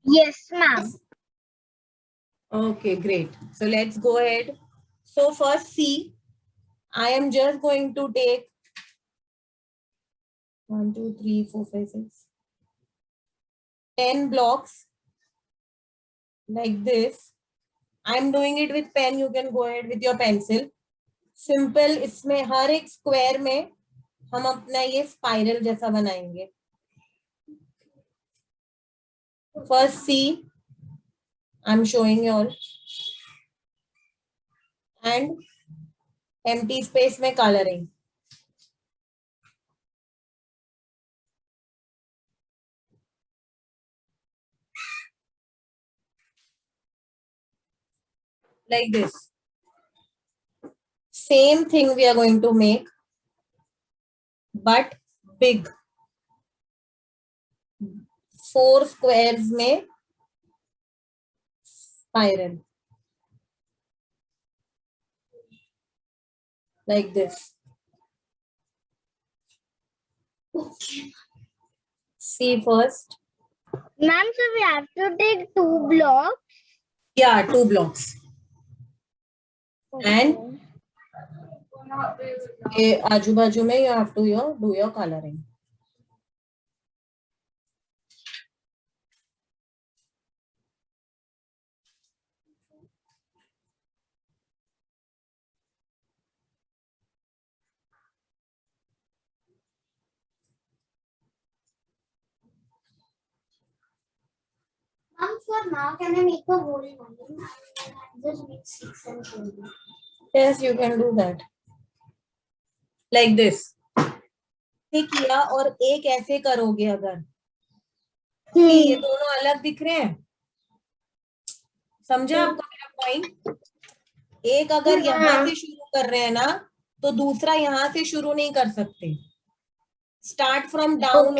Yes, ma'am. Okay, great. So let's go ahead. So first C, I am just going to take 1, 2, 3, 4, 5, 6, 10 blocks like this. I'm doing it with pen. You can go ahead with your pencil. Simple. इसमें हर एक square में हम अपना ये spiral जैसा बनाएंगे. First C, I'm showing you all. And empty space में coloring. Like this. Same thing we are going to make, but big. 4 squares में spiral. Like this. See first. Ma'am, so we have to take 2 blocks. Yeah, 2 blocks. And ये आजू बाजू में you have to do your coloring. For now, can I make a whole one? Just make 6 and 2. Yes, you can do that. Like this. किया और एक ऐसे करोगे अगर ये दोनों अलग दिख रहे हैं. समझा आपका मेरा पॉइंट? एक अगर यहां से शुरू कर रहे हैं ना तो दूसरा यहां से शुरू नहीं कर सकते. Start from down.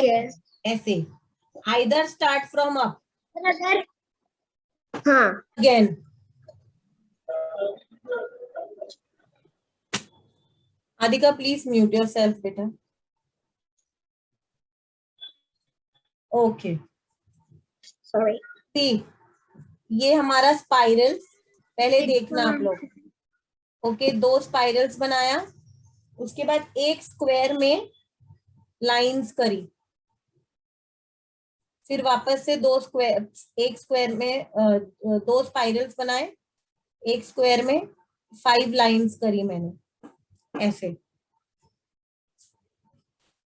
ऐसे आइदर स्टार्ट फ्रॉम अप. हाँ. Again. Adhika, please mute yourself, बेटा. Okay. Sorry. See, ये हमारा स्पाइरल पहले देखना आप लोग. ओके, 2 स्पाइरल्स बनाया. उसके बाद एक स्क्वायर में लाइंस करी. फिर वापस से एक स्क्वायर में 2 स्पाइरल्स बनाए. एक स्क्वायर में 5 लाइंस करी मैंने ऐसे.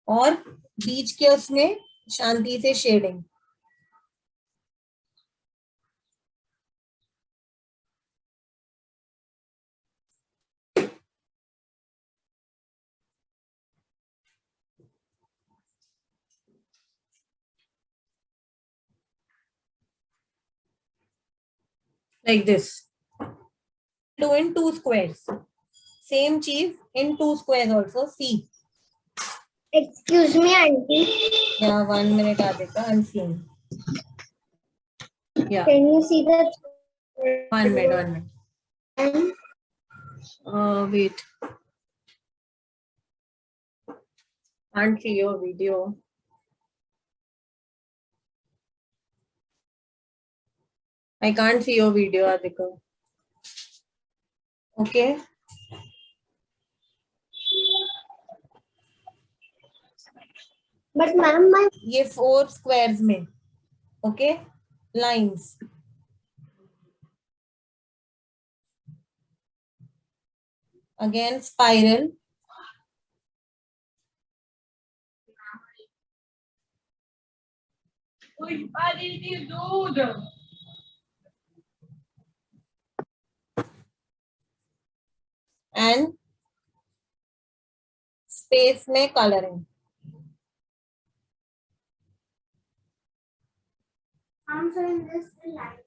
और बीच के उसमें शांति से shading. Like this. Do in 2 squares. Same cheese in 2 squares also. See. Excuse me, auntie. Yeah, 1 minute, Adhika. I'm seeing. Yeah. Can you see the? 1 minute. Wait. Can't see your video. I can't see your video, Adhika. Okay. But ma'am, ये 4 squares में. Okay. Lines. Again, spiral. And space में coloring. I'm saying this light.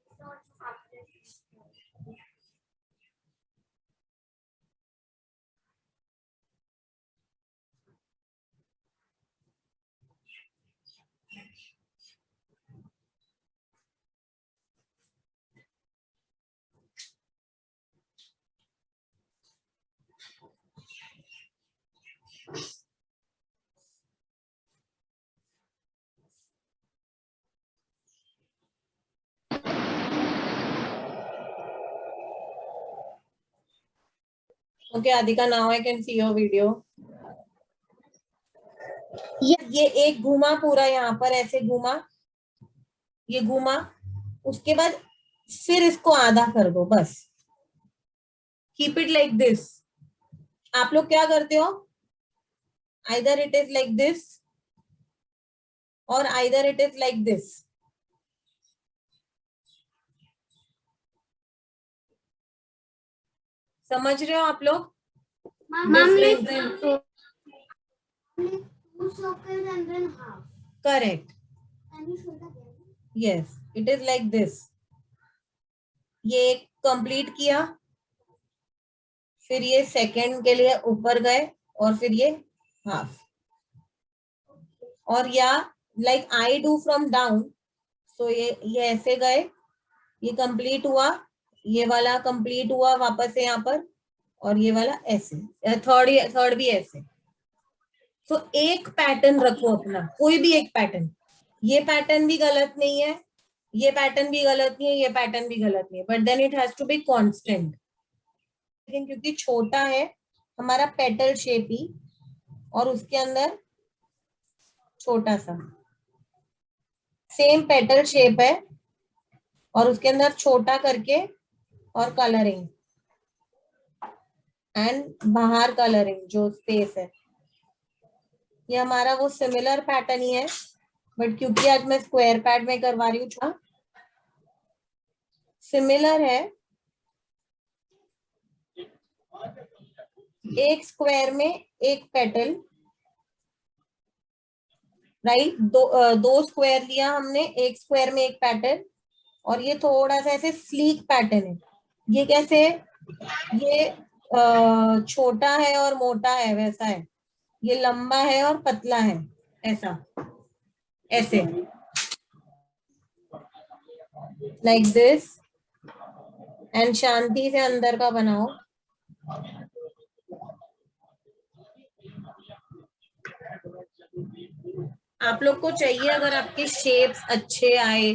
Okay, Adhika, now I can see your video. ये एक घुमा पूरा, यहाँ पर ऐसे घुमा, ये घुमा, उसके बाद फिर इसको आधा कर दो बस. Keep it like this. आप लोग क्या करते हो? Either it is like this और either it is like this. समझ रहे हो आप लोग? Difference. Two circles and then half. Correct. Can you show that? Yes, it is like this. ये कंप्लीट किया, फिर ये सेकंड के लिए ऊपर गए और फिर ये हाफ. और या like I do from down, so ये ऐसे गए, ये कंप्लीट हुआ, ये वाला कंप्लीट हुआ वापस से यहाँ पर, और ये वाला ऐसे, थर्ड भी ऐसे. तो एक पैटर्न रखो अपना, कोई भी एक पैटर्न. ये पैटर्न भी गलत नहीं है, ये पैटर्न भी गलत नहीं है, ये पैटर्न भी गलत नहीं है, but then it has to be constant. लेकिन क्योंकि छोटा है हमारा पेटल शेप ही, और उसके अंदर छोटा सा सेम पेटल शेप है, और उसके अंदर छोटा करके और कलरिंग एंड बाहर कलरिंग जो स्पेस है, ये हमारा वो सिमिलर पैटर्न ही है, बट क्योंकि आज मैं स्क्वायर पैड में करवा रही हूँ, सिमिलर है. एक स्क्वायर में एक पेटल, राइट. दो स्क्वायर लिया हमने, एक स्क्वायर में एक पैटर्न, और ये थोड़ा सा ऐसे स्लीक पैटर्न है. ये कैसे? ये छोटा है और मोटा है, वैसा है. ये लंबा है और पतला है, ऐसा, ऐसे, लाइक दिस. एंड शांति से अंदर का बनाओ. आप लोग को चाहिए, अगर आपके शेप्स अच्छे आए,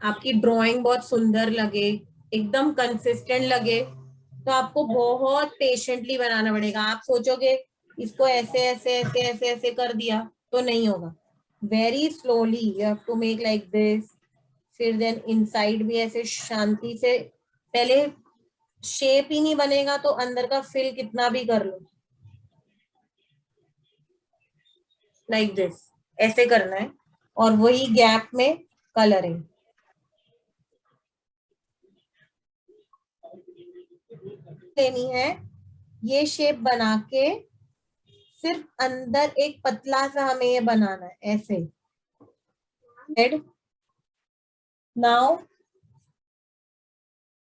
आपकी ड्राइंग बहुत सुंदर लगे, एकदम कंसिस्टेंट लगे, तो आपको बहुत पेशेंटली बनाना पड़ेगा. आप सोचोगे इसको ऐसे ऐसे ऐसे ऐसे ऐसे कर दिया तो नहीं होगा. Very slowly you have to make like this. फिर देन इनसाइड भी ऐसे शांति से, पहले शेप ही नहीं बनेगा तो अंदर का फिल कितना भी कर लो, लाइक दिस, ऐसे करना है. और वही गैप में कलरिंग लेनी है. ये शेप बना के सिर्फ अंदर एक पतला सा हमें ये बनाना है, ऐसे. Head. Now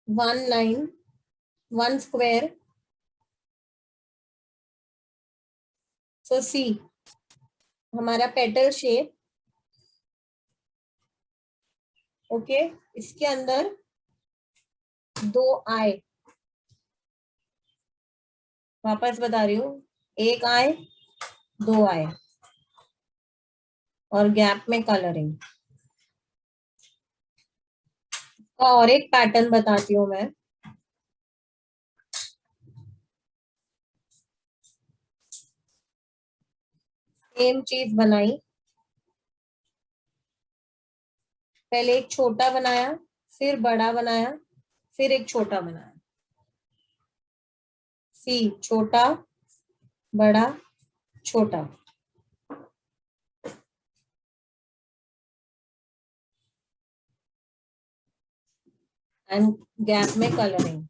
one line, one square. So see हमारा पेटल शेप. ओके, इसके अंदर दो आए, वापस बता रही हूँ, एक आए, दो आए, और गैप में कलरिंग. और एक पैटर्न बताती हूँ मैं. सेम चीज बनाई, पहले एक छोटा बनाया, फिर बड़ा बनाया, फिर एक छोटा बनाया. सी, छोटा, बड़ा, छोटा. एंड गैप में कलरिंग,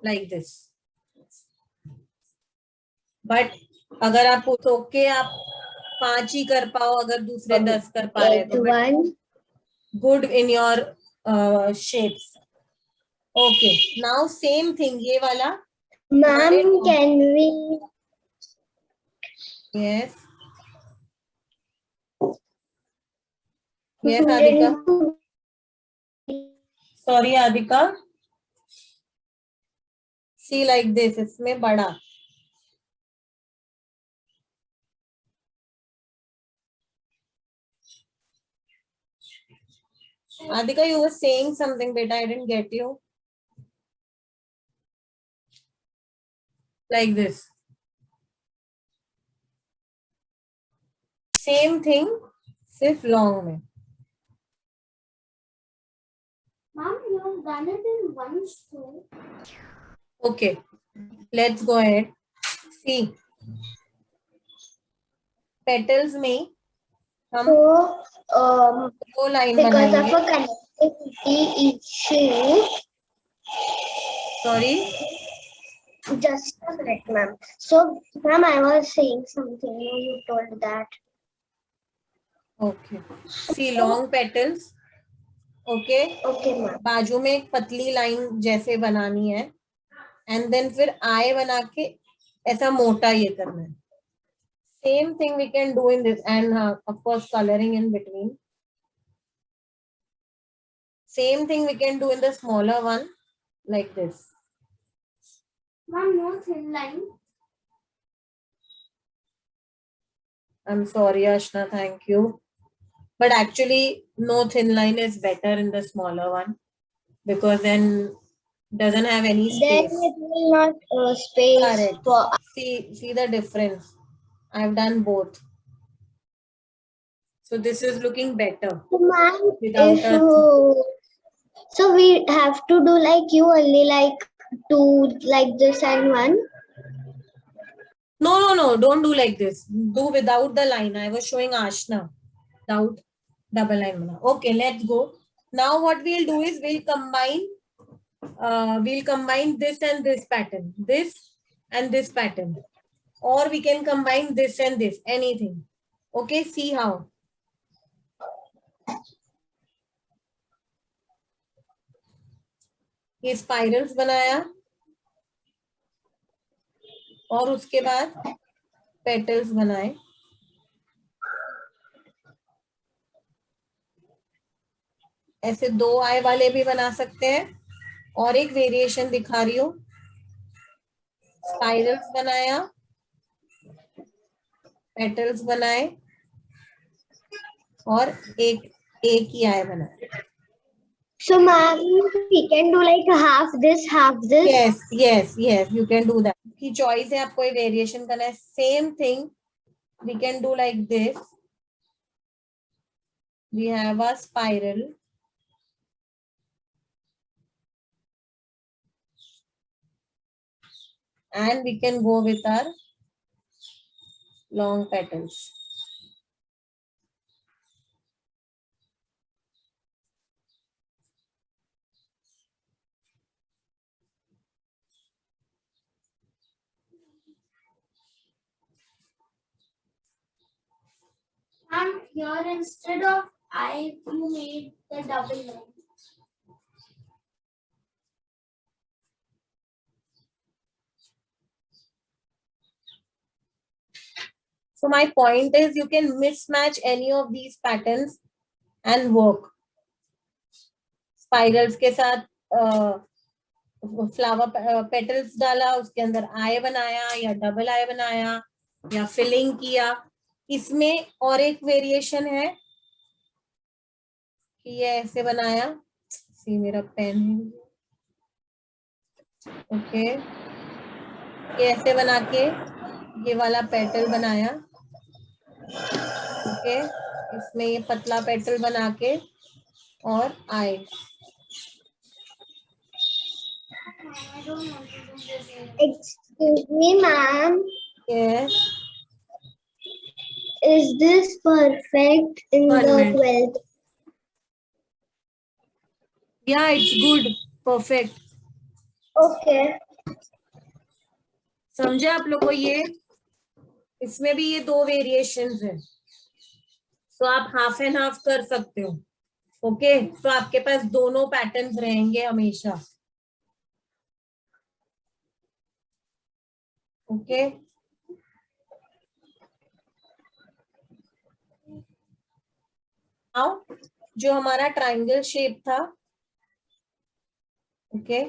लाइक दिस. बट अगर आप पूछो कि आप 5 ही कर पाओ, अगर दूसरे 10 कर पा रहे तो good in your shapes. Okay, now same thing, ये वाला. Ma'am, can we? Yes, yes आदिका. सॉरी आदिका. सी लाइक दिस, इसमें बड़ा. Adhika, you were saying something, beta. I didn't get you. like this. Same thing, सिर्फ long में. Mom, you have done it in one school. Okay, let's go ahead. See, petals में हम So, दो line because of बनाएंगे. a connectivity issue, Sorry. just a minute, ma'am. So, ma'am, I was saying something. You told that. Okay. See, long petals. Okay. Okay, ma'am. बाजू में एक पतली line जैसे बनानी है एंड देन फिर आए बना के ऐसा मोटा ये करना है. Same thing we can do in this and of course colouring in between. Same thing we can do in the smaller one like this. Mom, no thin line. I'm sorry, Ashna, thank you. But actually, no thin line is better in the smaller one because then doesn't have any Then space. it will not space Correct. for. See the difference. I've done both. So this is looking better So, ma'am, without if a. so we have to do like you only like two like this and one. No. Don't do like this. Do without the line. I was showing Ashna without double line. Okay, let's go. Now what we'll do is we'll combine this and this pattern, this and this pattern, or we can combine this and this, anything. Okay, see how. ये spirals बनाया और उसके बाद petals बनाए. ऐसे दो आए वाले भी बना सकते हैं और एक वेरिएशन दिखा रही हूँ. स्पाइरल्स बनाया, पेटल्स बनाए और एक ही आए बनाए. So, ma'am, we can do like half this, half this. Yes, you can do that. की choice है आपको ये वेरिएशन करना है. Same thing we can do like this. We have a spiral. And we can go with our long petals. And here instead of I, you made the double line. So my point is you can mismatch any of these patterns and work. Spirals के साथ flower petals डाला, उसके अंदर आई बनाया या double आई बनाया या filling किया. इसमें और एक वेरिएशन है कि ये ऐसे बनाया. सी मेरा पेन है. ओके, ये ऐसे बना के ये वाला पेटल बनाया. ओके, इसमें ये पतला पेटल बना के और आई. I don't want to do this. Excuse me, ma'am. Yes. Is this perfect in One the minute. 12th? Yeah, it's good. Perfect. Okay. समझे आप लोग को? ये इसमें भी ये दो वेरिएशंस हैं. तो आप हाफ एंड हाफ कर सकते हो. ओके, तो आपके पास दोनों पैटर्न्स रहेंगे हमेशा. ओके, नाउ जो हमारा ट्रायंगल शेप था. ओके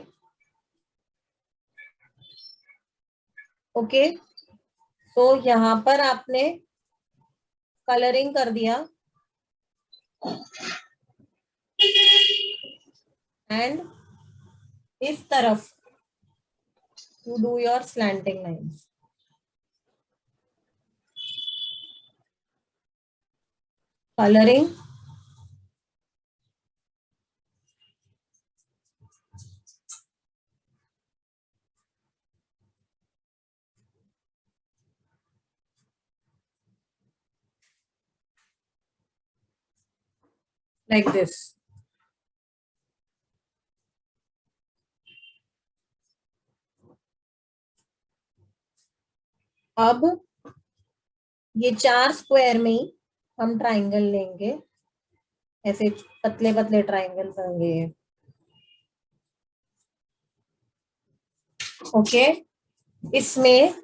ओके, तो यहाँ पर आपने कलरिंग कर दिया एंड इस तरफ you do your slanting lines. Coloring. Like this. अब ये 4 स्क्वायर में ही हम ट्राइंगल लेंगे, ऐसे पतले पतले ट्राइंगल होंगे। ओके, इसमें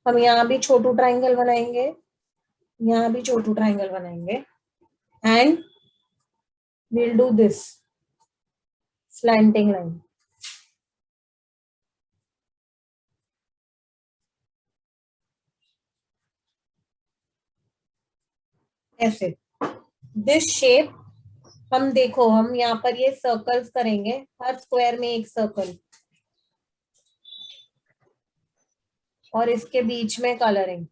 हम यहाँ भी छोटू ट्राइंगल बनाएंगे, यहाँ भी छोटू ट्राइंगल बनाएंगे, and we'll do this slanting line. ऐसे दिस शेप हम देखो, हम यहाँ पर ये सर्कल्स करेंगे, हर स्क्वायर में एक सर्कल, और इसके बीच में colouring.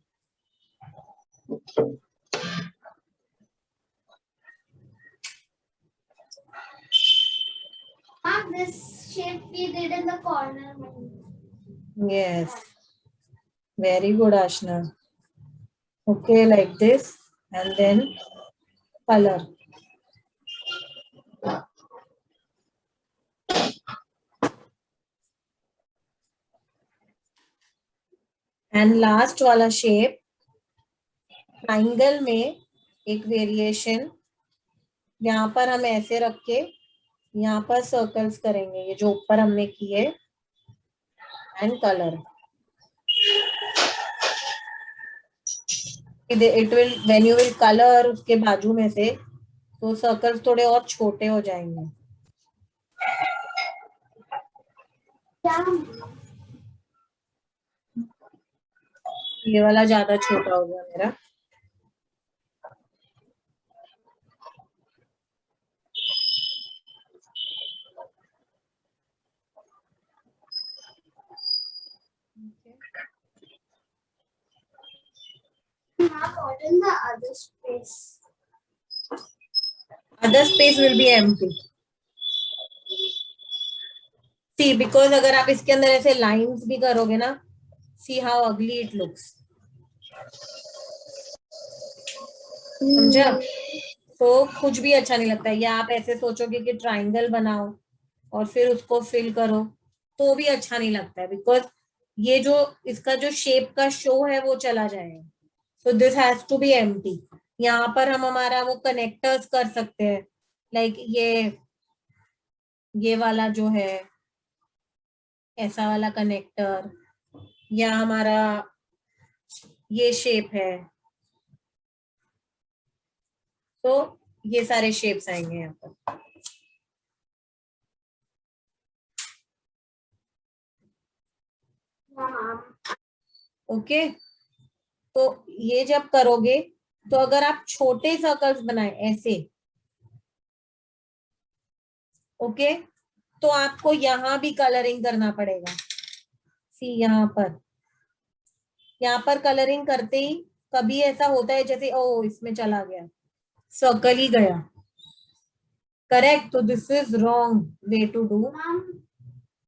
This shape we did in the corner. Yes, very good, Ashna. Okay, like this, and then color. And last वाला शेप ट्राइंगल में एक वेरिएशन, यहाँ पर हम ऐसे रख के यहाँ पर सर्कल्स करेंगे, ये जो ऊपर हमने किए, and colour. It will when you will colour उसके बाजू में से, तो सर्कल्स थोड़े और छोटे हो जाएंगे। ये वाला ज्यादा छोटा हो गया मेरा। What in the other space? Other space will be empty. See, because अगर आप इसके अंदर ऐसे लाइंस भी करोगे ना, see how ugly it looks. समझा? तो कुछ भी अच्छा नहीं लगता है। या आप ऐसे सोचोगे कि ट्राइंगल बनाओ और फिर उसको फिल करो, तो भी अच्छा नहीं लगता है, बिकॉज ये जो इसका जो शेप का शो है वो चला जाएगा। So this has to be empty. यहाँ पर हम हमारा वो कनेक्टर्स कर सकते हैं, लाइक ये वाला जो है ऐसा वाला कनेक्टर, या हमारा ये शेप है, तो ये सारे शेप्स आएंगे यहाँ पर। ओके, तो ये जब करोगे, तो अगर आप छोटे सर्कल्स बनाए ऐसे, ओके, तो आपको यहाँ भी कलरिंग करना पड़ेगा। सी यहाँ पर कलरिंग करते ही कभी ऐसा होता है जैसे ओ इसमें चला गया, सर्कल ही गया। करेक्ट, तो this is wrong way to do.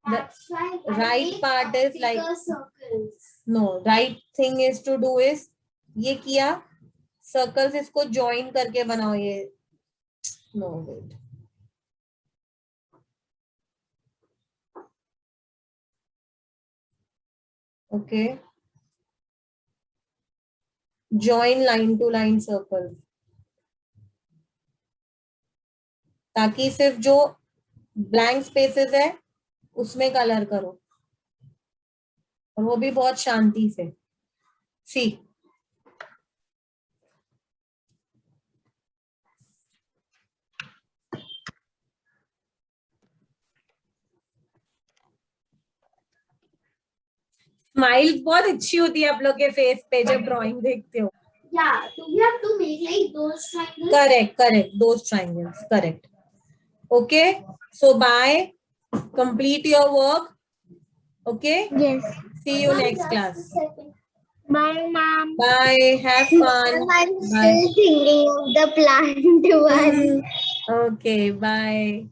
right part is like no, right thing is to do is ये किया, सर्कल्स इसको ज्वाइन करके बनाओ। ये no wait, okay, join line to line circle, ताकि सिर्फ जो ब्लैंक स्पेसेस है उसमें कलर करो, और वो भी बहुत शांति से। सी स्माइल बहुत अच्छी होती है आप लोग के फेस पे जब ड्राइंग देखते हो। Yeah, so we have to make like those triangles. Correct, those triangles, correct. Okay, so bye, complete your work. Okay. Yes. See you next class. Bye, ma'am. Bye. Have fun. I'm Bye. still thinking of the plant one. Okay. Bye.